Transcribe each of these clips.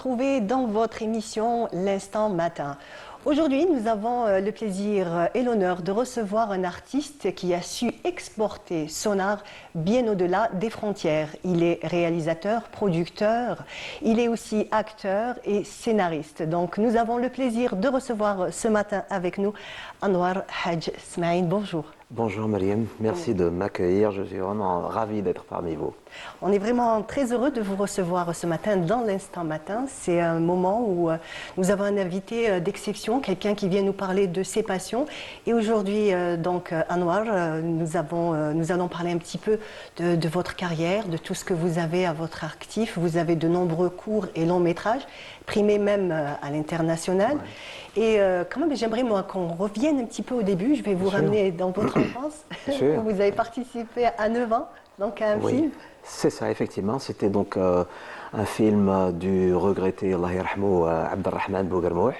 retrouver dans votre émission L'Instant Matin. Aujourd'hui, nous avons le plaisir et l'honneur de recevoir un artiste qui a su exporter son art bien au-delà des frontières. Il est réalisateur, producteur, il est aussi acteur et scénariste. Donc nous avons le plaisir de recevoir ce matin avec nous Anwar Hadj Smaïn. Bonjour. Bonjour Mariam, merci de m'accueillir, je suis vraiment ravi d'être parmi vous. On est vraiment très heureux de vous recevoir ce matin dans l'Instant Matin. C'est un moment où nous avons un invité d'exception, quelqu'un qui vient nous parler de ses passions. Et aujourd'hui, donc Anwar, nous allons parler un petit peu de votre carrière, de tout ce que vous avez à votre actif. Vous avez de nombreux courts et longs métrages, primés même à l'international. Ouais. Et quand même, j'aimerais moi qu'on revienne un petit peu au début. Je vais vous ramener dans votre enfance. Vous avez participé à 9 ans, donc à un film. C'est ça, effectivement. C'était donc un film du regretté, Allah yarhamou, Abdelrahman Bouguermouh.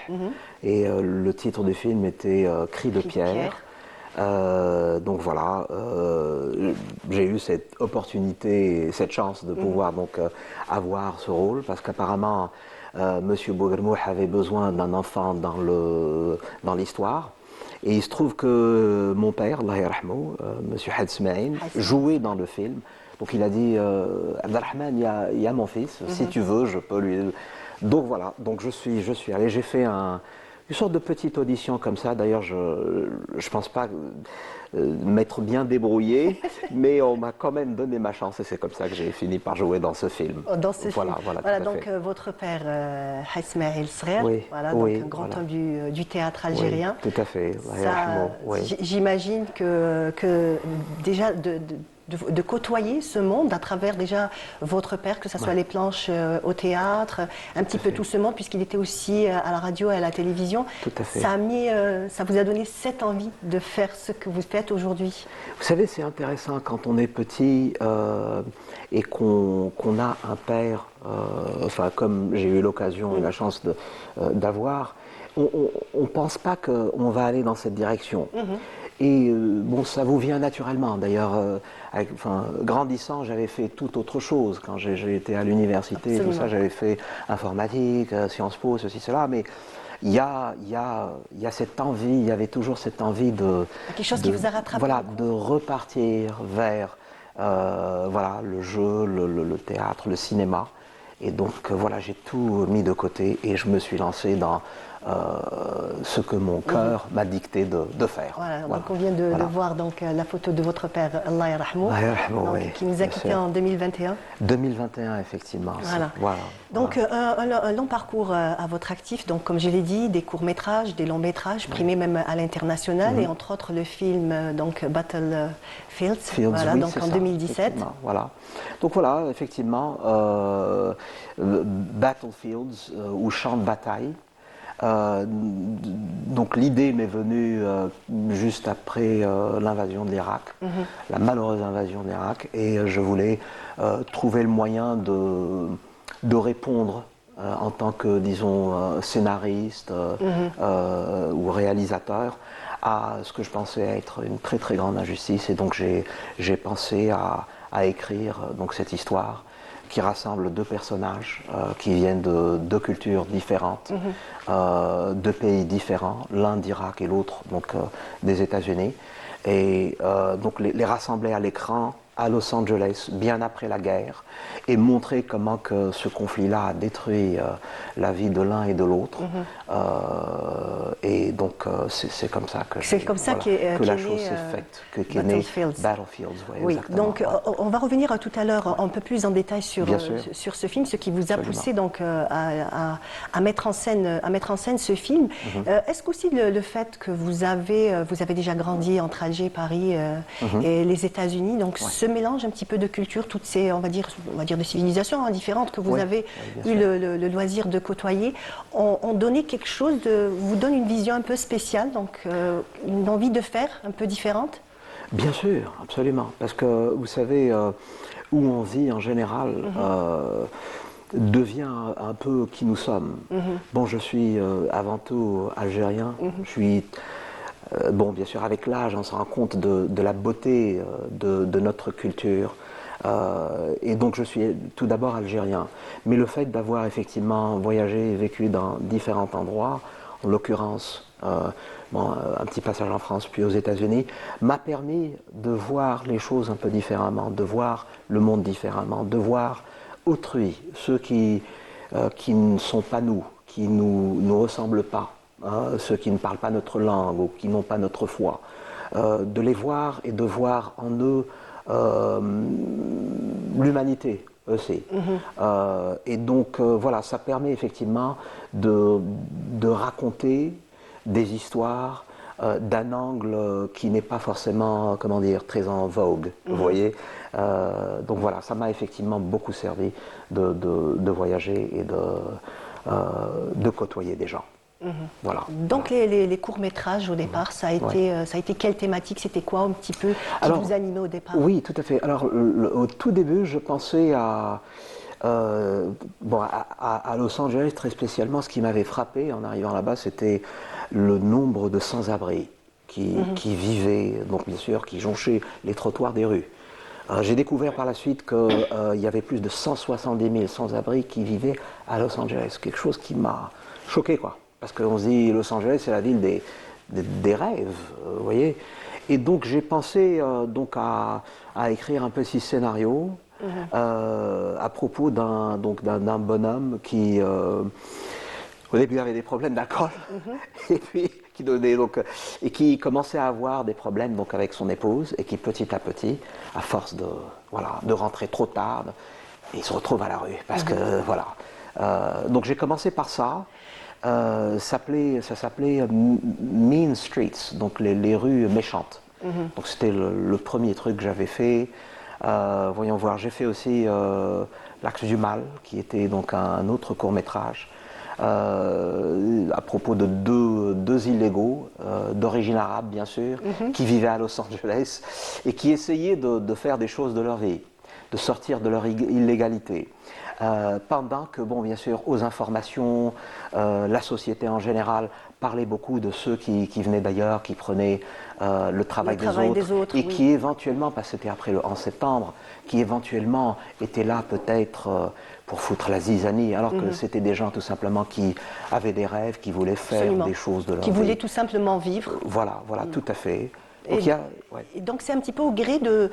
Et le titre du film était Cri de pierre. Donc voilà, j'ai eu cette opportunité, cette chance de pouvoir donc avoir ce rôle, parce qu'apparemment Monsieur Bouguermouh avait besoin d'un enfant dans l'histoire. Et il se trouve que mon père, Allah yarhamou, Monsieur Hadj Smaïn, jouait dans le film. Donc il a dit, Abdelrahman, il y a mon fils, si tu veux, je peux lui... Donc voilà, donc je suis allé, j'ai fait une sorte de petite audition comme ça. D'ailleurs, je ne pense pas m'être bien débrouillé, mais on m'a quand même donné ma chance et c'est comme ça que j'ai fini par jouer dans ce film. Dans ce film. Voilà, donc votre père, Hadj Smaïn Srer, voilà, donc un grand homme du théâtre algérien. Oui, tout à fait. J'imagine que déjà de côtoyer ce monde à travers déjà votre père, que ce soit les planches au théâtre, un petit peu tout ce monde, puisqu'il était aussi à la radio et à la télévision. Tout à fait. Ça vous a donné cette envie de faire ce que vous faites aujourd'hui? Vous savez, c'est intéressant quand on est petit et qu'on a un père, enfin comme j'ai eu l'occasion et la chance d'avoir, on ne pense pas qu'on va aller dans cette direction. Et bon, ça vous vient naturellement. D'ailleurs, grandissant, j'avais fait tout autre chose. Quand j'ai été à l'université, tout ça, j'avais fait informatique, Sciences Po, ceci, cela. Mais il y a cette envie, il y avait toujours cette envie de... Quelque chose qui vous a rattrapé. Voilà, de repartir vers voilà, le jeu, le théâtre, le cinéma. Et donc, voilà, j'ai tout mis de côté et je me suis lancé dans... ce que mon cœur m'a dicté de faire. Voilà, donc on vient de voir donc, la photo de votre père, Allah yarhamou, qui nous a quittés en 2021. 2021, effectivement. Voilà. Donc un long parcours à votre actif, donc comme je l'ai dit, des courts-métrages, des longs-métrages, primés même à l'international, et entre autres le film donc Battlefields, voilà, donc en 2017. Voilà. Donc voilà, effectivement, Battlefields, ou Champ de bataille. Donc l'idée m'est venue juste après l'invasion de l'Irak, la malheureuse invasion de l'Irak, et je voulais trouver le moyen de répondre en tant que, disons, scénariste ou réalisateur à ce que je pensais être une très très grande injustice. Et donc j'ai pensé à écrire donc cette histoire qui rassemble deux personnages qui viennent de deux cultures différentes, deux pays différents, l'un d'Irak et l'autre donc des États-Unis, et donc les rassembler à l'écran à Los Angeles bien après la guerre et montrer comment que ce conflit-là a détruit la vie de l'un et de l'autre. Et donc c'est comme ça que la chose s'est faite, qu'est né Battlefields. Oui, donc on va revenir tout à l'heure un peu plus en détail sur ce film, ce qui vous a poussé donc à mettre en scène ce film. Est-ce qu'aussi le fait que vous avez déjà grandi entre Alger, Paris et les États-Unis, donc ce mélange un petit peu de culture, toutes ces on va dire de civilisations différentes que vous avez eu le loisir de côtoyer, ont donné quelque chose vous donne une vision un peu spéciale, donc une envie de faire un peu différente? Bien sûr, absolument, parce que vous savez, où on vit en général devient un peu qui nous sommes. Bon, je suis avant tout algérien, je suis... bon, bien sûr, avec l'âge, on se rend compte de la beauté de notre culture, Et donc je suis tout d'abord algérien. Mais le fait d'avoir effectivement voyagé et vécu dans différents endroits, en l'occurrence un petit passage en France puis aux États-Unis, m'a permis de voir les choses un peu différemment, de voir le monde différemment, de voir autrui, ceux qui ne sont pas nous, qui nous ressemblent pas, hein, ceux qui ne parlent pas notre langue ou qui n'ont pas notre foi, de les voir et de voir en eux l'humanité aussi. Et donc voilà, ça permet effectivement de raconter des histoires d'un angle qui n'est pas forcément, comment dire, très en vogue, vous voyez. Donc voilà, ça m'a effectivement beaucoup servi de voyager et de côtoyer des gens. Voilà. Donc les courts-métrages au départ, ça a été quelle thématique? C'était quoi un petit peu qui vous animait au départ? Oui, tout à fait. Alors au tout début, je pensais à Los Angeles très spécialement. Ce qui m'avait frappé en arrivant là-bas, c'était le nombre de sans-abri qui vivaient, donc bien sûr, qui jonchaient les trottoirs des rues. J'ai découvert par la suite qu'il y avait plus de 170 000 sans-abri qui vivaient à Los Angeles. Quelque chose qui m'a choqué, quoi. Parce qu'on se dit Los Angeles, c'est la ville des rêves, vous voyez. Et donc j'ai pensé à écrire un petit scénario à propos d'un bonhomme qui au début avait des problèmes d'alcool et puis qui commençait à avoir des problèmes donc avec son épouse et qui petit à petit, à force de rentrer trop tard, il se retrouve à la rue parce que voilà. Donc j'ai commencé par ça. Ça s'appelait Mean Streets, donc les rues méchantes. Donc c'était le premier truc que j'avais fait. Voyons voir, j'ai fait aussi L'Axe du Mal, qui était donc un autre court-métrage à propos de deux illégaux d'origine arabe bien sûr, qui vivaient à Los Angeles et qui essayaient de faire des choses de leur vie, de sortir de leur illégalité. Pendant que, bon, bien sûr, aux informations, la société en général parlait beaucoup de ceux qui venaient d'ailleurs, qui prenaient le travail des autres et qui éventuellement, parce que c'était après le 11 septembre, qui éventuellement étaient là peut-être pour foutre la zizanie, alors que c'était des gens tout simplement qui avaient des rêves, qui voulaient faire des choses de leur vie. Qui voulaient tout simplement vivre. Voilà, tout à fait. Et donc c'est un petit peu au gré de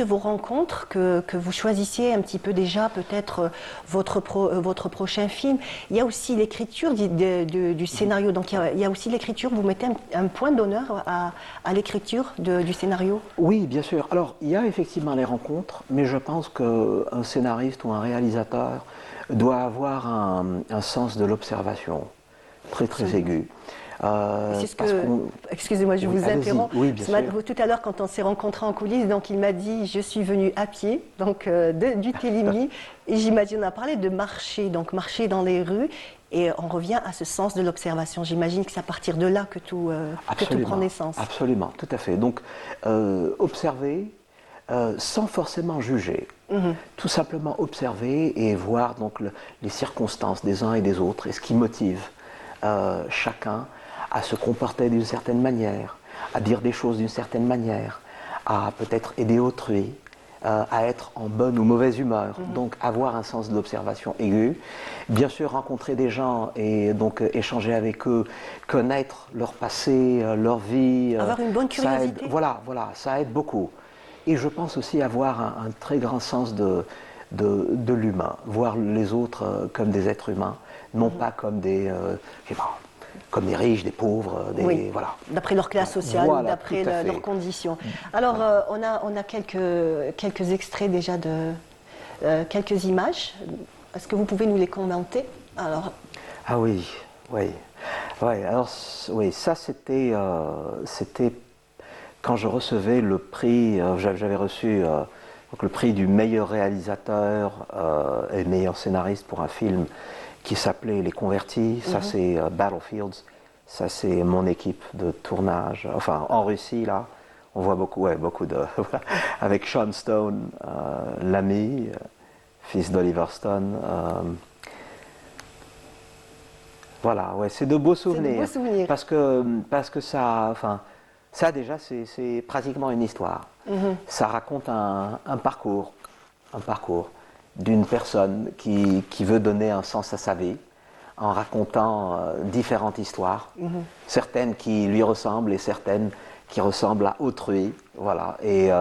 vos rencontres que vous choisissiez un petit peu déjà peut-être votre prochain film. Il y a aussi l'écriture du scénario. Donc il y a aussi l'écriture, vous mettez un point d'honneur à l'écriture du scénario? Oui, bien sûr. Alors il y a effectivement les rencontres, mais je pense qu'un scénariste ou un réalisateur doit avoir un sens de l'observation très très aigu. C'est ce que... Excusez-moi, je vous interromps. Oui, bien sûr. Tout à l'heure, quand on s'est rencontrés en coulisses, donc il m'a dit, je suis venu à pied, donc du Téligny, et j'imagine, on a parlé de marcher, donc marcher dans les rues, et on revient à ce sens de l'observation. J'imagine que c'est à partir de là que tout prend naissance. Absolument, tout à fait. Donc, observer sans forcément juger. Tout simplement observer et voir donc les circonstances des uns et des autres, et ce qui motive chacun à se comporter d'une certaine manière, à dire des choses d'une certaine manière, à peut-être aider autrui, à être en bonne ou mauvaise humeur, donc avoir un sens de l'observation aigu, bien sûr rencontrer des gens et donc échanger avec eux, connaître leur passé, leur vie. Avoir une bonne curiosité. Voilà, ça aide beaucoup. Et je pense aussi avoir un très grand sens de l'humain, voir les autres comme des êtres humains, non pas comme comme des riches, des pauvres, voilà. D'après leur classe sociale, d'après leurs conditions. Alors, on a quelques extraits déjà de quelques images. Est-ce que vous pouvez nous les commenter? Alors... Ah oui. Alors, oui, ça c'était quand je recevais le prix, j'avais reçu donc le prix du meilleur réalisateur et meilleur scénariste pour un film qui s'appelait Les Convertis. Ça c'est Battlefields, ça c'est mon équipe de tournage, enfin en Russie là, on voit beaucoup de avec Sean Stone, l'ami, fils d'Oliver Stone. Voilà, c'est de beaux souvenirs. Parce que ça déjà c'est pratiquement une histoire. Ça raconte un parcours un parcours d'une personne qui veut donner un sens à sa vie en racontant différentes histoires, certaines qui lui ressemblent et certaines qui ressemblent à autrui. Voilà. Et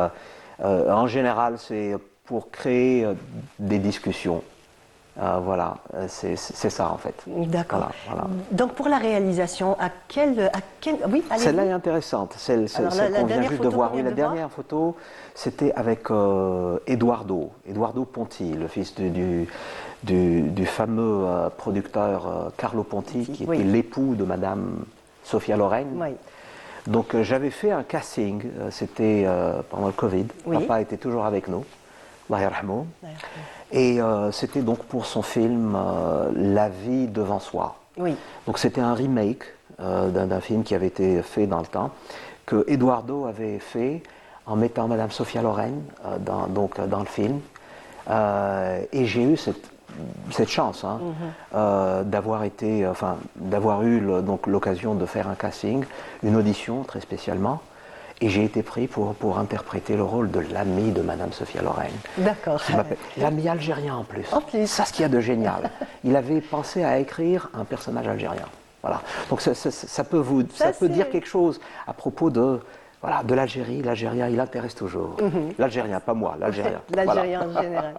en général, c'est pour créer des discussions. Voilà, c'est ça en fait. D'accord. Voilà. Donc pour la réalisation, oui, allez-y. Celle-là est intéressante, celle qu'on vient juste de voir. Oui, la dernière photo, c'était avec Eduardo Ponti, le fils du fameux producteur Carlo Ponti, qui était l'époux de Madame Sophia Loren. Oui. Donc j'avais fait un casting, c'était pendant le Covid. Papa était toujours avec nous, Allah yarhamou. Et c'était donc pour son film La vie devant soi. Oui. Donc c'était un remake d'un film qui avait été fait dans le temps, que Eduardo avait fait en mettant Madame Sophia Loren dans le film. Et j'ai eu cette chance d'avoir eu l'occasion de faire un casting, une audition très spécialement. Et j'ai été pris pour interpréter le rôle de l'ami de Madame Sophia Loren. D'accord. L'ami algérien en plus. En plus. Ça, ce qu'il y a de génial. Il avait pensé à écrire un personnage algérien. Voilà. Donc ça peut dire quelque chose à propos de l'Algérie. L'Algérien, il intéresse toujours. L'Algérien, pas moi, l'Algérien. L'Algérien en général.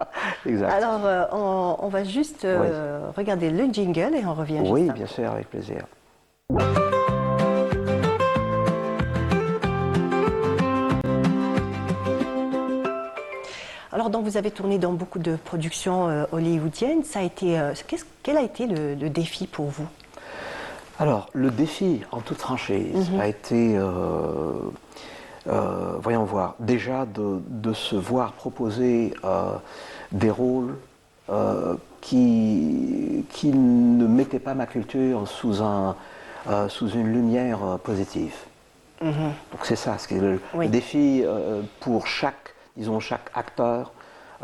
Exact. Alors, on va juste regarder le jingle et on revient juste Oui, après. bien sûr, avec plaisir. Alors, donc, vous avez tourné dans beaucoup de productions hollywoodiennes. Quel a été le défi pour vous? Alors, le défi, en toute franchise, a été, voyons voir, déjà de se voir proposer des rôles qui ne mettaient pas ma culture sous une lumière positive. Donc c'est ça, le défi pour chaque acteur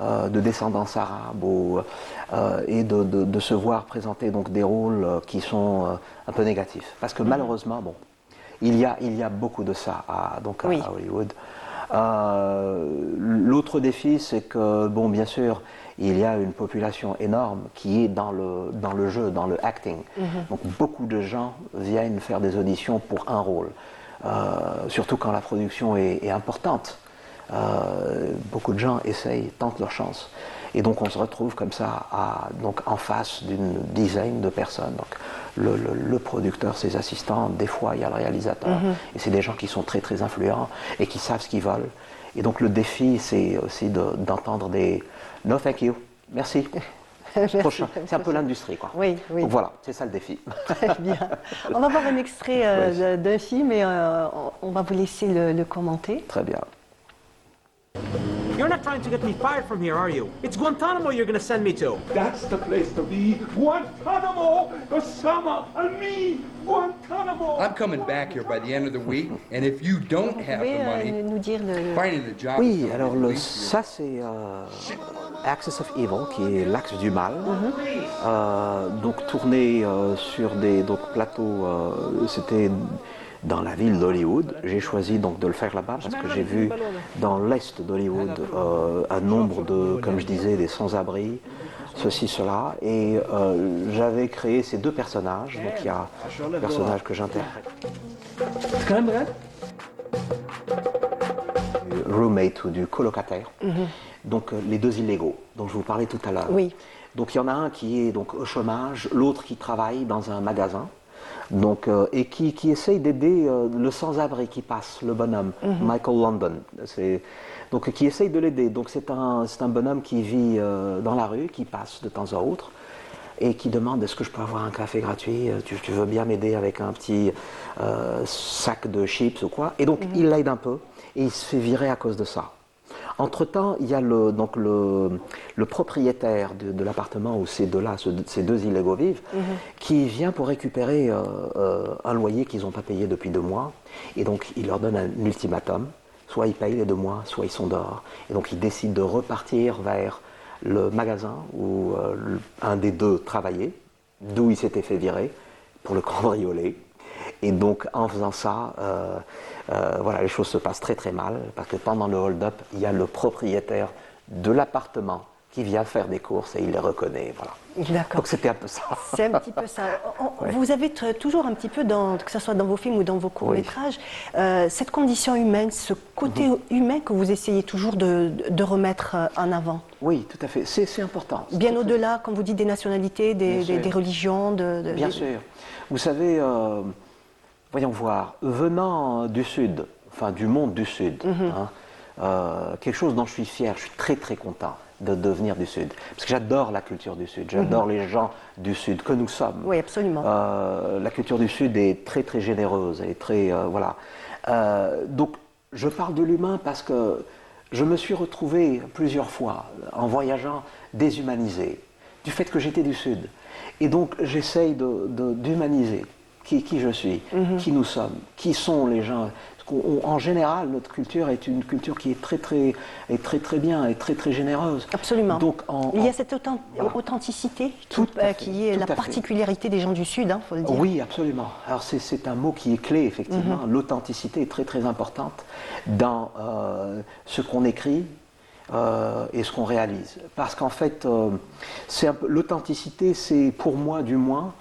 de descendance arabe et de se voir présenter donc des rôles qui sont un peu négatifs. Parce que malheureusement, il y a beaucoup de ça à Hollywood. L'autre défi, c'est que, bien sûr, il y a une population énorme qui est dans le jeu, dans le acting. Donc beaucoup de gens viennent faire des auditions pour un rôle. Surtout quand la production est importante. Beaucoup de gens tentent leur chance. Et donc on se retrouve comme ça en face d'une dizaine de personnes. Donc le producteur, ses assistants, des fois il y a le réalisateur. Et c'est des gens qui sont très très influents et qui savent ce qu'ils veulent. Et donc le défi, c'est aussi d'entendre des « No thank you, merci ». Prochain. C'est un peu l'industrie, quoi. Oui. Donc voilà, c'est ça le défi. Très bien. On va voir un extrait d'un film et on va vous laisser le commenter. Très bien. You're not trying to get me fired from here, are you? It's Guantanamo you're going to send me to. That's the place to be. Guantanamo, Osama and me. Guantanamo. I'm coming back here by the end of the week, and if you don't have the money, nous dire finding the job. Oui, alors ça c'est Axis of Evil, qui est l'axe du mal. Donc tourné sur des plateaux, c'était dans la ville d'Hollywood. J'ai choisi donc de le faire là-bas parce que j'ai vu dans l'est d'Hollywood un nombre comme je disais, des sans-abri, ceci, cela. Et j'avais créé ces deux personnages. Donc il y a le personnage que j'interprète, du roommate ou du colocataire. Donc les deux illégaux dont je vous parlais tout à l'heure. Oui. Donc il y en a un qui est donc au chômage, l'autre qui travaille dans un magasin. Donc, et qui essaye d'aider le sans-abri qui passe, le bonhomme, Michael London. Donc, qui essaye de l'aider. Donc, c'est un bonhomme qui vit dans la rue, qui passe de temps à autre, et qui demande: est-ce que je peux avoir un café gratuit? Tu veux bien m'aider avec un petit sac de chips ou quoi? Et donc, il l'aide un peu, et il se fait virer à cause de ça. Entre-temps, il y a le propriétaire de l'appartement où ces deux illégaux vivent, qui vient pour récupérer un loyer qu'ils n'ont pas payé depuis 2 mois. Et donc, il leur donne un ultimatum. Soit ils payent les 2 mois, soit ils sont dehors. Et donc, ils décident de repartir vers le magasin où un des deux travaillait, d'où il s'était fait virer, pour le cambrioler. Et donc, en faisant ça, les choses se passent très très mal, parce que pendant le hold-up, il y a le propriétaire de l'appartement qui vient faire des courses et il les reconnaît. Voilà. D'accord. Donc c'était un peu ça. C'est un petit peu ça. Vous avez toujours un petit peu, que ce soit dans vos films ou dans vos courts-métrages, cette condition humaine, ce côté humain que vous essayez toujours de remettre en avant. Oui, tout à fait. C'est important. Bien au-delà, comme vous dites, des nationalités, des religions. Bien sûr. Vous savez, voyons voir, venant du Sud, enfin du monde du Sud, quelque chose dont je suis fier, je suis très très content de venir du Sud. Parce que j'adore la culture du Sud, j'adore les gens du Sud, que nous sommes. Oui, absolument. La culture du Sud est très très généreuse, elle est très... voilà. Donc je parle de l'humain parce que je me suis retrouvé plusieurs fois, en voyageant, déshumanisé, du fait que j'étais du Sud. Et donc j'essaye d'humaniser qui je suis, qui nous sommes, qui sont les gens. En général, notre culture est une culture qui est très bien et très généreuse. Absolument. Donc, il y a cette authenticité qui est la particularité des gens du Sud, il faut le dire. Oui, absolument. Alors c'est un mot qui est clé, effectivement. L'authenticité est très importante dans ce qu'on écrit et ce qu'on réalise. Parce qu'en fait, l'authenticité, c'est pour moi du moins,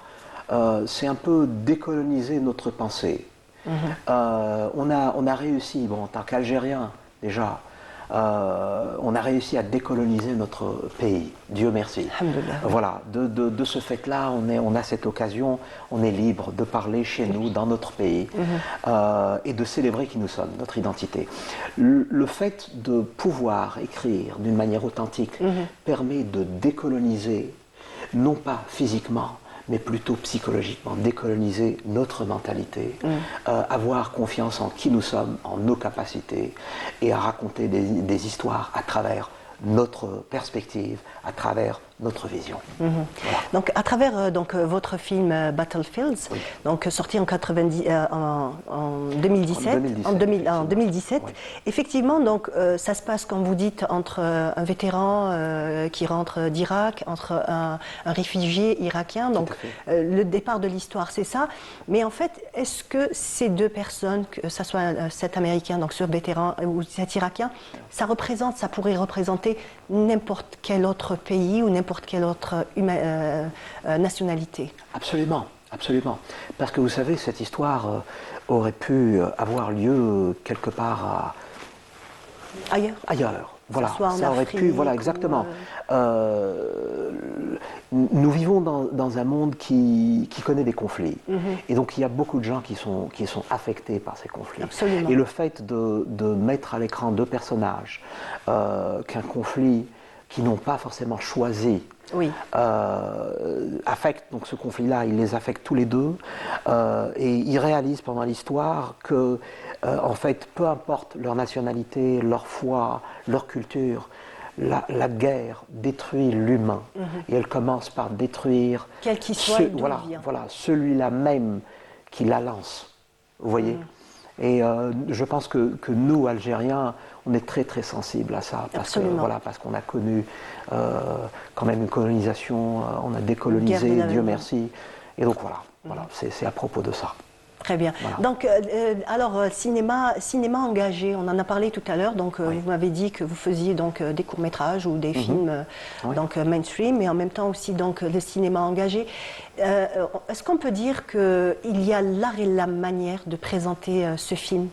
c'est un peu décoloniser notre pensée. On a réussi, en tant qu'Algérien déjà, on a réussi à décoloniser notre pays, Dieu merci. Voilà, de ce fait-là, on a cette occasion, on est libre de parler chez nous, dans notre pays, et de célébrer qui nous sommes, notre identité. Le fait de pouvoir écrire d'une manière authentique permet de décoloniser, non pas physiquement, mais plutôt psychologiquement, décoloniser notre mentalité, avoir confiance en qui nous sommes, en nos capacités, et à raconter des histoires à travers notre perspective, à travers notre vision. Voilà. Donc, à travers votre film Battlefields, sorti en 2017, oui. Effectivement, ça se passe, comme vous dites, entre un vétéran qui rentre d'Irak, entre un réfugié irakien. Donc, le départ de l'histoire, c'est ça. Mais en fait, est-ce que ces deux personnes, que ce soit cet Américain, donc ce vétéran, ou cet Irakien, ça pourrait représenter n'importe quel autre pays ou n'importe quelle autre nationalité? Absolument, absolument. Parce que vous savez, cette histoire aurait pu avoir lieu quelque part ailleurs. Voilà, ça aurait pu, voilà, exactement. Nous vivons dans un monde qui connaît des conflits. Et donc il y a beaucoup de gens qui sont affectés par ces conflits. Absolument. Et le fait de mettre à l'écran deux personnages qu'un conflit qui n'ont pas forcément choisi affecte, donc ce conflit-là, il les affecte tous les deux, et ils réalisent pendant l'histoire que, en fait, peu importe leur nationalité, leur foi, leur culture, la guerre détruit l'humain, et elle commence par détruire quel qu'il soit, celui-là même qui la lance. Vous voyez? Et je pense que nous, Algériens, on est très sensibles à ça, parce qu'on a connu quand même une colonisation, on a décolonisé, Dieu merci. Et donc voilà, c'est à propos de ça. Très bien. Voilà. Donc, cinéma engagé, on en a parlé tout à l'heure. Donc, vous m'avez dit que vous faisiez donc des courts-métrages ou des films donc mainstream, mais en même temps aussi donc le cinéma engagé. Est-ce qu'on peut dire qu'il y a l'art et la manière de présenter ce film?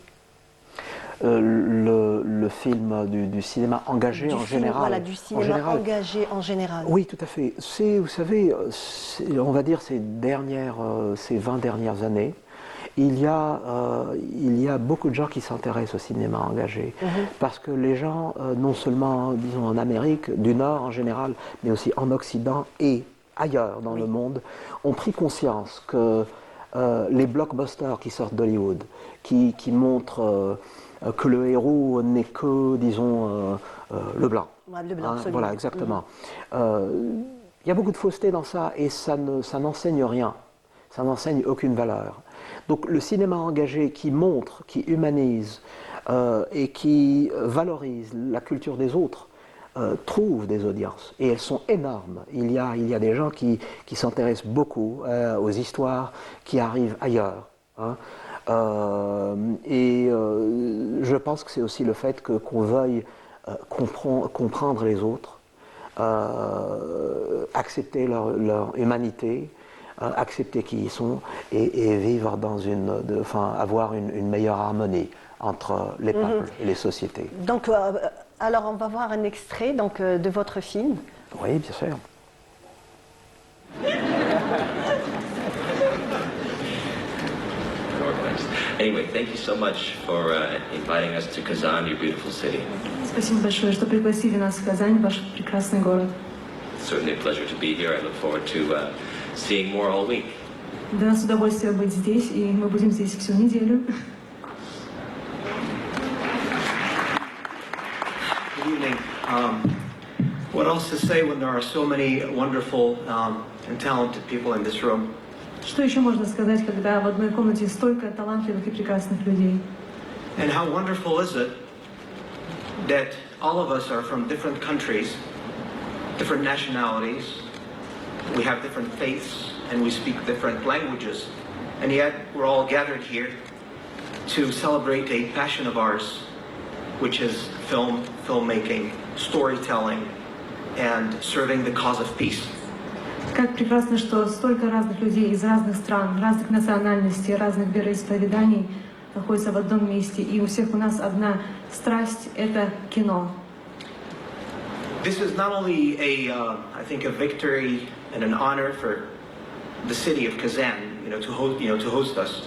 Le film du cinéma engagé en général. Voilà, du cinéma engagé en général. Oui, tout à fait. Vous savez, on va dire ces 20 dernières années, il y a beaucoup de gens qui s'intéressent au cinéma engagé. Parce que les gens, non seulement, disons, en Amérique du Nord en général, mais aussi en Occident et ailleurs dans le monde, ont pris conscience que les blockbusters qui sortent d'Hollywood, qui montrent que le héros n'est que, disons, le blanc. Le blanc, absolument. Voilà, exactement. Il y a beaucoup de fausseté dans ça et ça n'enseigne rien. Ça n'enseigne aucune valeur. Donc le cinéma engagé qui montre, qui humanise et qui valorise la culture des autres trouve des audiences. Et elles sont énormes. Il y a des gens qui s'intéressent beaucoup aux histoires qui arrivent ailleurs. Je pense que c'est aussi le fait qu'on veuille comprendre les autres, accepter leur humanité, accepter qui ils sont et vivre dans avoir une meilleure harmonie entre les peuples et les sociétés. Donc, alors on va voir un extrait donc, de votre film. Oui, bien sûr. Anyway, thank you so much for inviting us to Kazan, your beautiful city. Спасибо большое, что пригласили нас в Казань, ваш прекрасный город. It's certainly a pleasure to be here. I look forward to seeing more all week. Для нас удовольствие быть здесь, и мы будем здесь всю неделю. Good evening. What else to say when there are so many wonderful and talented people in this room? Что еще можно сказать, когда в одной комнате столько талантливых и прекрасных людей? And how wonderful is it that all of us are from different countries, different nationalities, we have different faiths, and we speak different languages, and yet we're all gathered here to celebrate a passion of ours, which is filmmaking, storytelling, and serving the cause of peace. Как прекрасно, что столько разных людей из разных стран, разных национальностей, разных вероисповеданий находятся в одном месте, и у всех у нас одна страсть — это кино. This is not only I think, a victory and an honor for the city of Kazan, to host us,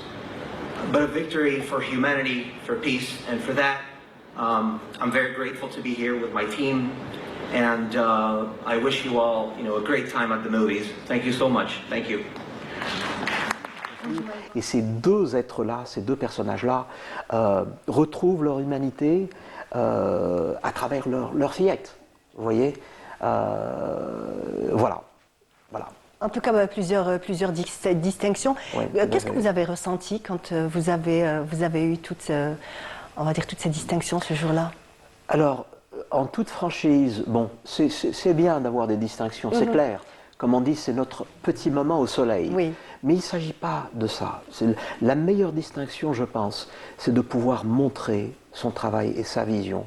but a victory for humanity, for peace, and for that, I'm very grateful to be here with my team. And I wish you all, a great time at the movies. Thank you so much. Thank you. Et ces deux êtres-là, ces deux personnages-là, retrouvent leur humanité à travers leur fillette. Vous voyez, voilà. En tout cas, plusieurs distinctions. Ouais, Qu'est-ce que vous avez ressenti quand vous avez eu toutes ces distinctions ce jour-là? Alors, en toute franchise, bon, c'est bien d'avoir des distinctions, c'est clair. Comme on dit, c'est notre petit moment au soleil. Oui. Mais il ne s'agit pas de ça. La meilleure distinction, je pense, c'est de pouvoir montrer son travail et sa vision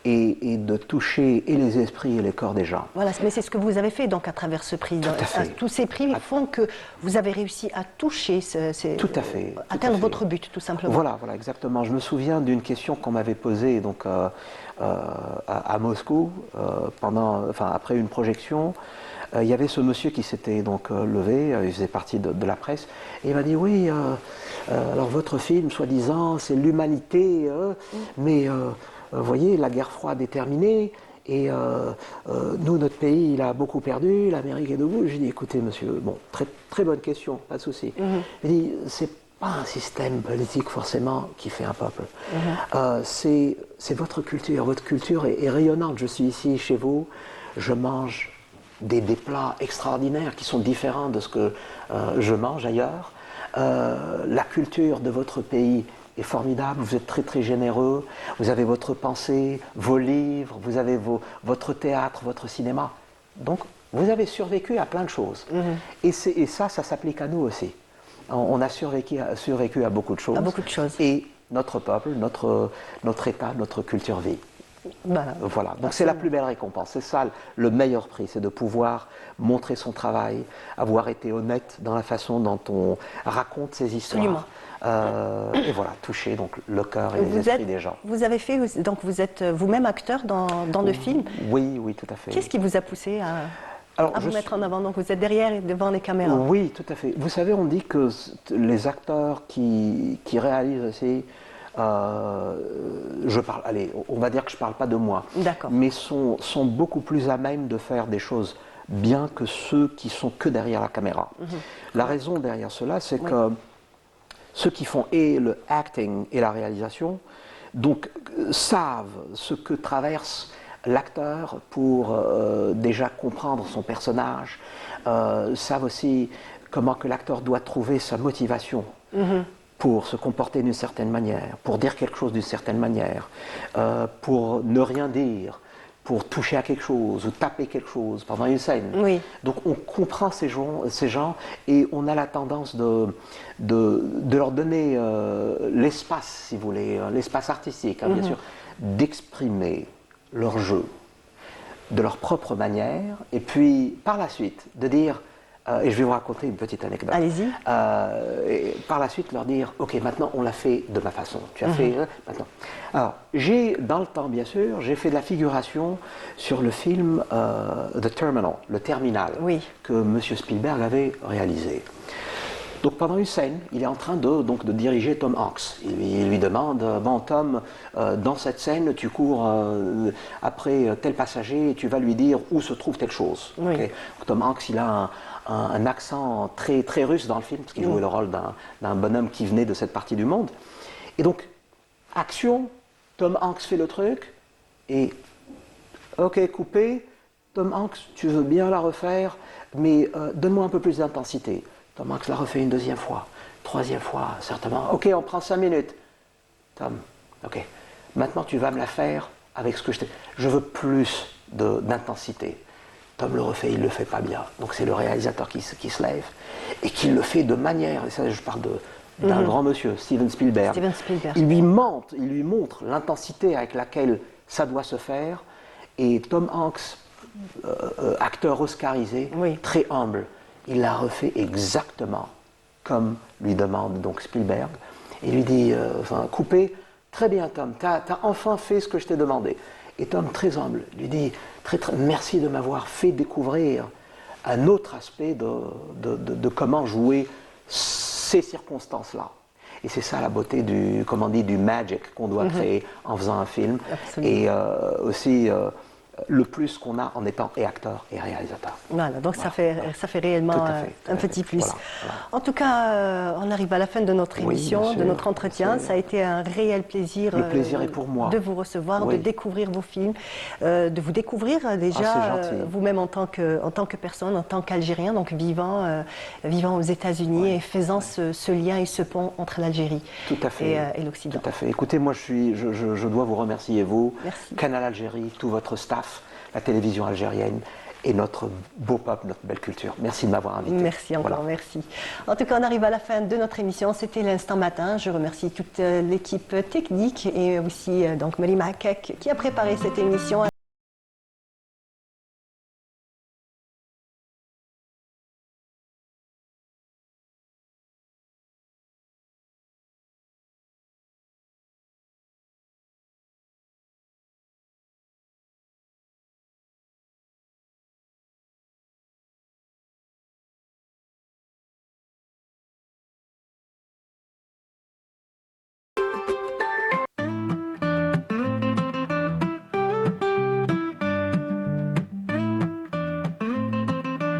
et de toucher et les esprits et les corps des gens. Voilà, mais c'est ce que vous avez fait donc à travers ce prix. Tout à fait. Tous ces prix font que vous avez réussi à toucher, Tout à fait. atteindre votre but, tout simplement. Voilà, exactement. Je me souviens d'une question qu'on m'avait posée donc, à Moscou après une projection. Il y avait ce monsieur qui s'était donc levé, il faisait partie de la presse, et il m'a dit oui, alors votre film, soi-disant, c'est l'humanité, mais vous voyez, la guerre froide est terminée, et nous, notre pays, il a beaucoup perdu, l'Amérique est debout. J'ai dit écoutez monsieur, bon, très, très bonne question, pas de souci. Il dit c'est pas un système politique forcément qui fait un peuple, c'est votre culture est rayonnante. Je suis ici chez vous, je mange des plats extraordinaires qui sont différents de ce que je mange ailleurs. La culture de votre pays est formidable, vous êtes très très généreux, vous avez votre pensée, vos livres, vous avez votre théâtre, votre cinéma. Donc vous avez survécu à plein de choses. Et ça s'applique à nous aussi. On a survécu à beaucoup de choses. À beaucoup de choses. Et notre peuple, notre État, notre culture vit. Voilà, donc c'est la plus belle récompense, c'est ça le meilleur prix, c'est de pouvoir montrer son travail, avoir été honnête dans la façon dont on raconte ses histoires. Et voilà, toucher donc le cœur et les esprits des gens. Vous avez fait, donc vous êtes vous-même acteur dans le film. Oui, tout à fait. Qu'est-ce qui vous a poussé à vous mettre en avant? Donc vous êtes derrière et devant les caméras. Oui, tout à fait. Vous savez, on dit que les acteurs qui réalisent aussi, on va dire que je ne parle pas de moi, mais sont beaucoup plus à même de faire des choses bien que ceux qui sont que derrière la caméra. La raison derrière cela, c'est que ceux qui font et le acting et la réalisation, donc savent ce que traverse l'acteur pour déjà comprendre son personnage, savent aussi comment que l'acteur doit trouver sa motivation pour se comporter d'une certaine manière, pour dire quelque chose d'une certaine manière, pour ne rien dire, pour toucher à quelque chose ou taper quelque chose pendant une scène. Oui. Donc on comprend ces gens et on a la tendance de leur donner l'espace, si vous voulez, l'espace artistique, bien sûr, d'exprimer leur jeu, de leur propre manière, et puis par la suite de dire, et je vais vous raconter une petite anecdote. Allez-y. Et par la suite leur dire, ok, maintenant on l'a fait de ma façon. Tu as fait maintenant. Alors j'ai, dans le temps bien sûr, j'ai fait de la figuration sur le film The Terminal, le Terminal, Oui. que M. Spielberg avait réalisé. Donc pendant une scène, il est en train de diriger Tom Hanks. Il lui demande, bon Tom, dans cette scène, tu cours après tel passager et tu vas lui dire où se trouve telle chose. Oui. Okay. Tom Hanks, il a un accent très, très russe dans le film, parce qu'il jouait le rôle d'un bonhomme qui venait de cette partie du monde. Et donc, action, Tom Hanks fait le truc, et ok, coupé, Tom Hanks, tu veux bien la refaire, mais donne-moi un peu plus d'intensité. Tom Hanks la refait une deuxième fois, troisième fois, certainement. Ok, on prend 5 minutes. Tom, ok. Maintenant, tu vas me la faire avec ce que je t'ai... Je veux plus d'intensité. Tom le refait, il ne le fait pas bien. Donc c'est le réalisateur qui se lève et qui le fait de manière, et ça je parle d'un grand monsieur, Steven Spielberg. Steven Spielberg. Il lui montre l'intensité avec laquelle ça doit se faire. Et Tom Hanks, acteur oscarisé, Oui. très humble, il l'a refait exactement comme lui demande donc Spielberg. Et lui dit, coupé, très bien Tom, tu as enfin fait ce que je t'ai demandé. Et Tom, très humble, lui dit, merci de m'avoir fait découvrir un autre aspect de comment jouer ces circonstances-là. Et c'est ça la beauté du magic qu'on doit créer en faisant un film. Absolument. Et aussi le plus qu'on a en étant et acteur et réalisateur. Voilà, donc Voilà. ça fait réellement Tout à fait, tout un à fait. petit plus. Voilà, voilà. En tout cas, on arrive à la fin de notre Oui, émission, bien de sûr, notre entretien. bien sûr. Ça a été un réel plaisir, Le plaisir est pour moi. de vous recevoir, Oui. de découvrir vos films, de vous découvrir déjà c'est gentil. vous-même en tant que personne, en tant qu'Algérien, donc vivant aux États-Unis et faisant ce lien et ce pont entre l'Algérie Tout à fait. et l'Occident. Tout à fait. Écoutez, moi je dois vous remercier, vous, Merci. Canal Algérie, tout votre staff, la télévision algérienne et notre beau peuple, notre belle culture. Merci de m'avoir invité. Merci encore, Voilà. merci. En tout cas, on arrive à la fin de notre émission. C'était l'Instant Matin. Je remercie toute l'équipe technique et aussi donc Marie Makek qui a préparé cette émission.